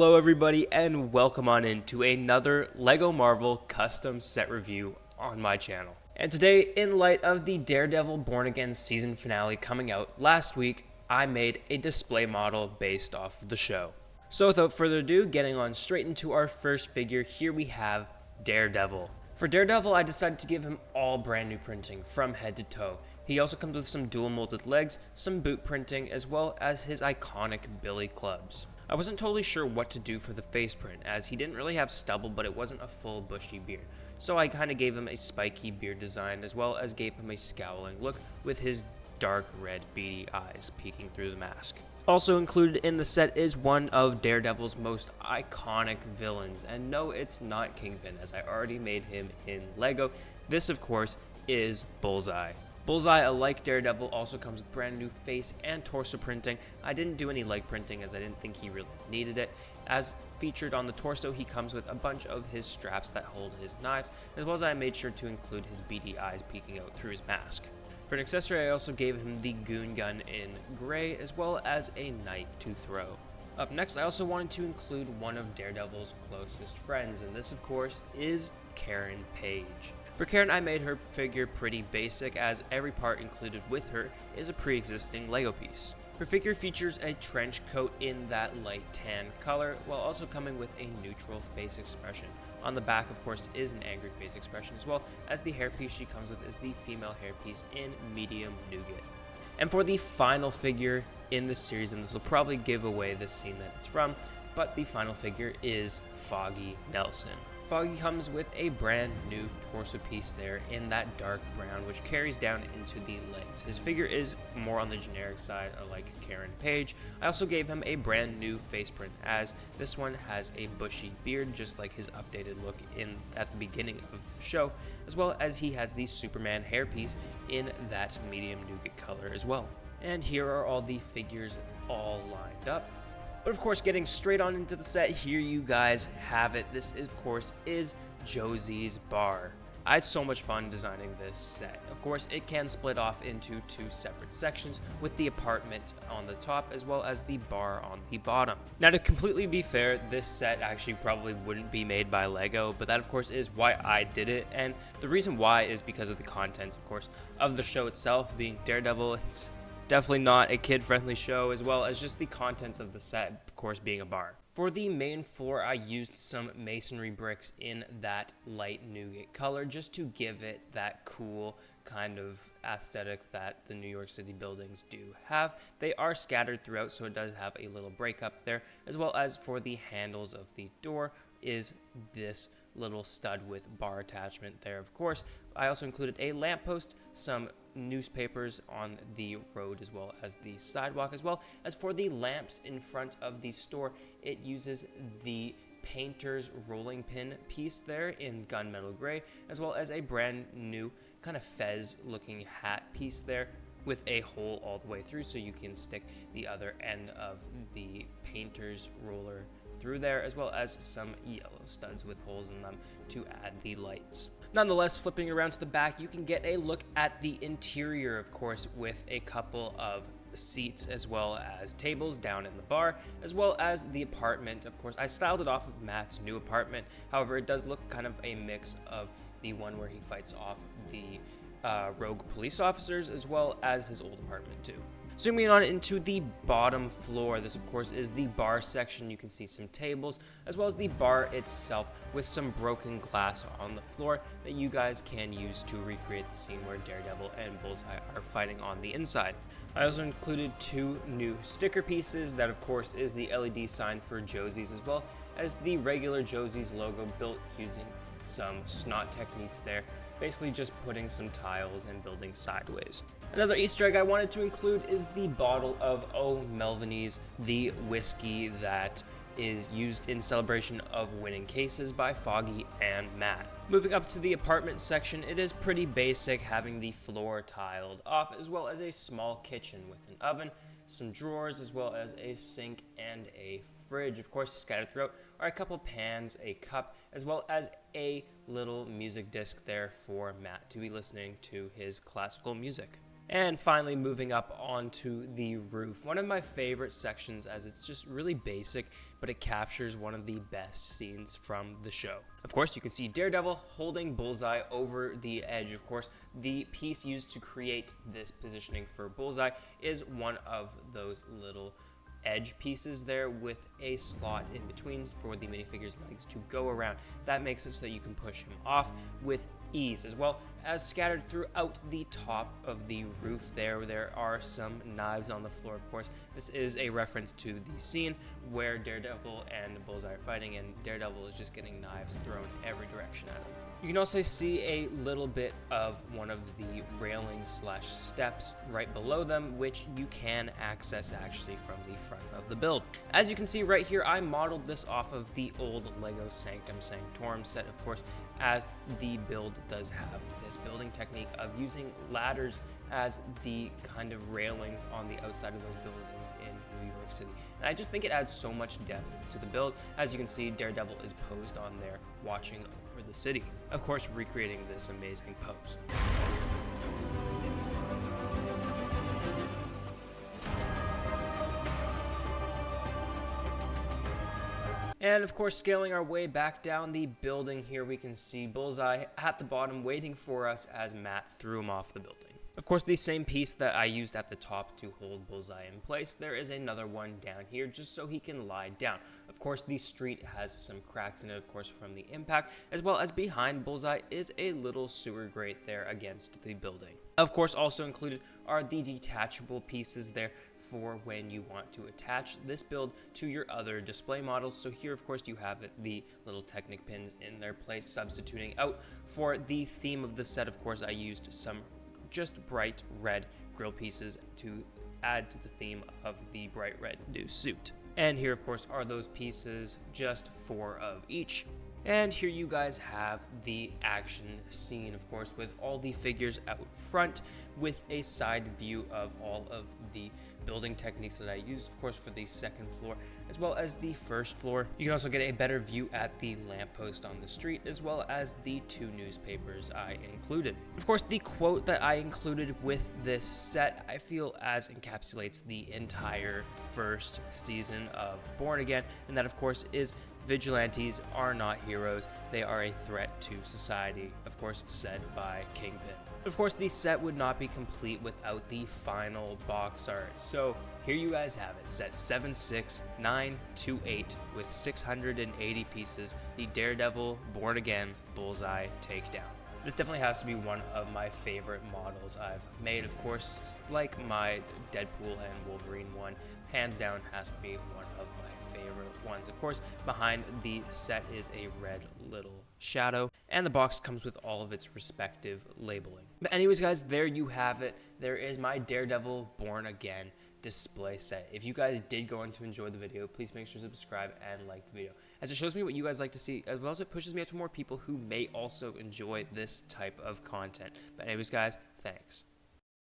Hello everybody and welcome on into another LEGO Marvel custom set review on my channel. And today, in light of the Daredevil Born Again season finale coming out last week, I made a display model based off of the show. So without further ado, getting on straight into our first figure, here we have Daredevil. For Daredevil, I decided to give him all brand new printing from head to toe. He also comes with some dual molded legs, some boot printing, as well as his iconic billy clubs. I wasn't totally sure what to do for the face print, as he didn't really have stubble, but it wasn't a full bushy beard. So I kind of gave him a spiky beard design, as well as gave him a scowling look with his dark red beady eyes peeking through the mask. Also included in the set is one of Daredevil's most iconic villains, and no, it's not Kingpin, as I already made him in Lego. This, of course, is Bullseye. Bullseye, like Daredevil, also comes with brand new face and torso printing. I didn't do any leg printing as I didn't think he really needed it. As featured on the torso, he comes with a bunch of his straps that hold his knives, as well as I made sure to include his beady eyes peeking out through his mask. For an accessory, I also gave him the goon gun in gray, as well as a knife to throw. Up next, I also wanted to include one of Daredevil's closest friends, and this, of course, is Karen Page. For Karen, I made her figure pretty basic, as every part included with her is a pre-existing Lego piece. Her figure features a trench coat in that light tan color, while also coming with a neutral face expression. On the back, of course, is an angry face expression, as well as the hairpiece she comes with is the female hairpiece in medium nougat. And for the final figure in the series, and this will probably give away the scene that it's from, but the final figure is Foggy Nelson. Foggy comes with a brand new torso piece there in that dark brown, which carries down into the legs. His figure is more on the generic side, like Karen Page. I also gave him a brand new face print, as this one has a bushy beard, just like his updated look at the beginning of the show, as well as he has the Superman hairpiece in that medium nougat color as well. And here are all the figures all lined up. But of course, getting straight on into the set, here you guys have it. This, of course, is Josie's bar. I had so much fun designing this set. Of course, it can split off into two separate sections, with the apartment on the top as well as the bar on the bottom. Now, to completely be fair, this set actually probably wouldn't be made by Lego, but that, of course, is why I did it. And the reason why is because of the contents, of course, of the show itself. Being Daredevil, it's definitely not a kid-friendly show, as well as just the contents of the set, of course, being a bar. For the main floor, I used some masonry bricks in that light nougat color just to give it that cool kind of aesthetic that the New York City buildings do have. They are scattered throughout, so it does have a little break up there, as well as for the handles of the door is this little stud with bar attachment there, of course. I also included a lamppost, some newspapers on the road, as well as the sidewalk. As well as for the lamps in front of the store, it uses the painter's rolling pin piece there in gunmetal gray, as well as a brand new kind of fez looking hat piece there with a hole all the way through, so you can stick the other end of the painter's roller through there, as well as some yellow studs with holes in them to add the lights. Nonetheless, flipping around to the back, you can get a look at the interior, of course, with a couple of seats as well as tables down in the bar, as well as the apartment. Of course, I styled it off of Matt's new apartment. However, it does look kind of a mix of the one where he fights off the rogue police officers, as well as his old apartment too. Zooming on into the bottom floor, this of course is the bar section. You can see some tables, as well as the bar itself with some broken glass on the floor that you guys can use to recreate the scene where Daredevil and Bullseye are fighting on the inside. I also included two new sticker pieces. That of course is the LED sign for Josie's, as well as the regular Josie's logo built using some snot techniques there, basically just putting some tiles and building sideways. Another Easter egg I wanted to include is the bottle of Melvin's, the whiskey that is used in celebration of winning cases by Foggy and Matt. Moving up to the apartment section, it is pretty basic, having the floor tiled off, as well as a small kitchen with an oven, some drawers, as well as a sink and a fridge. Of course, scattered throughout are a couple pans, a cup, as well as a little music disc there for Matt to be listening to his classical music. And finally, moving up onto the roof. One of my favorite sections, as it's just really basic, but it captures one of the best scenes from the show. Of course, you can see Daredevil holding Bullseye over the edge. Of course, the piece used to create this positioning for Bullseye is one of those little edge pieces there with a slot in between for the minifigure's legs to go around. That makes it so that you can push him off with ease, as well as scattered throughout the top of the roof there are some knives on the floor. Of course, this is a reference to the scene where Daredevil and Bullseye are fighting, and Daredevil is just getting knives thrown every direction at him. You can also see a little bit of one of the railings slash steps right below them, which you can access actually from the front of the build. As you can see right here, I modeled this off of the old Lego Sanctum Sanctorum set, of course, as the build does have this building technique of using ladders as the kind of railings on the outside of those buildings in New York City. And I just think it adds so much depth to the build. As you can see, Daredevil is posed on there watching over the city, of course recreating this amazing pose. And of course, scaling our way back down the building here, we can see Bullseye at the bottom waiting for us as Matt threw him off the building. Of course, the same piece that I used at the top to hold Bullseye in place, there is another one down here just so he can lie down. Of course, the street has some cracks in it, of course, from the impact, as well as behind Bullseye is a little sewer grate there against the building. Of course, also included are the detachable pieces there for when you want to attach this build to your other display models. So here, of course, you have the little Technic pins in their place, substituting out for the theme of the set. Of course, I used some just bright red grill pieces to add to the theme of the bright red new suit. And here, of course, are those pieces, just 4 of each. And here you guys have the action scene, of course, with all the figures out front, with a side view of all of the building techniques that I used, of course, for the second floor, as well as the first floor. You can also get a better view at the lamppost on the street, as well as the 2 newspapers I included. Of course, the quote that I included with this set, I feel as encapsulates the entire first season of Born Again, and that, of course, is "Vigilantes are not heroes, they are a threat to society," of course said by Kingpin. Of course, the set would not be complete without the final box art. So here you guys have it, set 76928 with 680 pieces, the Daredevil Born Again Bullseye Takedown. This definitely has to be one of my favorite models I've made. Of course, like my Deadpool and Wolverine one, hands down has to be one of my favorite ones. Of course, behind the set is a red little shadow, and the box comes with all of its respective labeling. But anyways, guys, there you have it. There is my Daredevil Born Again display set. If you guys did go on to enjoy the video, please make sure to subscribe and like the video, as it shows me what you guys like to see, as well as it pushes me out to more people who may also enjoy this type of content. But anyways, guys, thanks.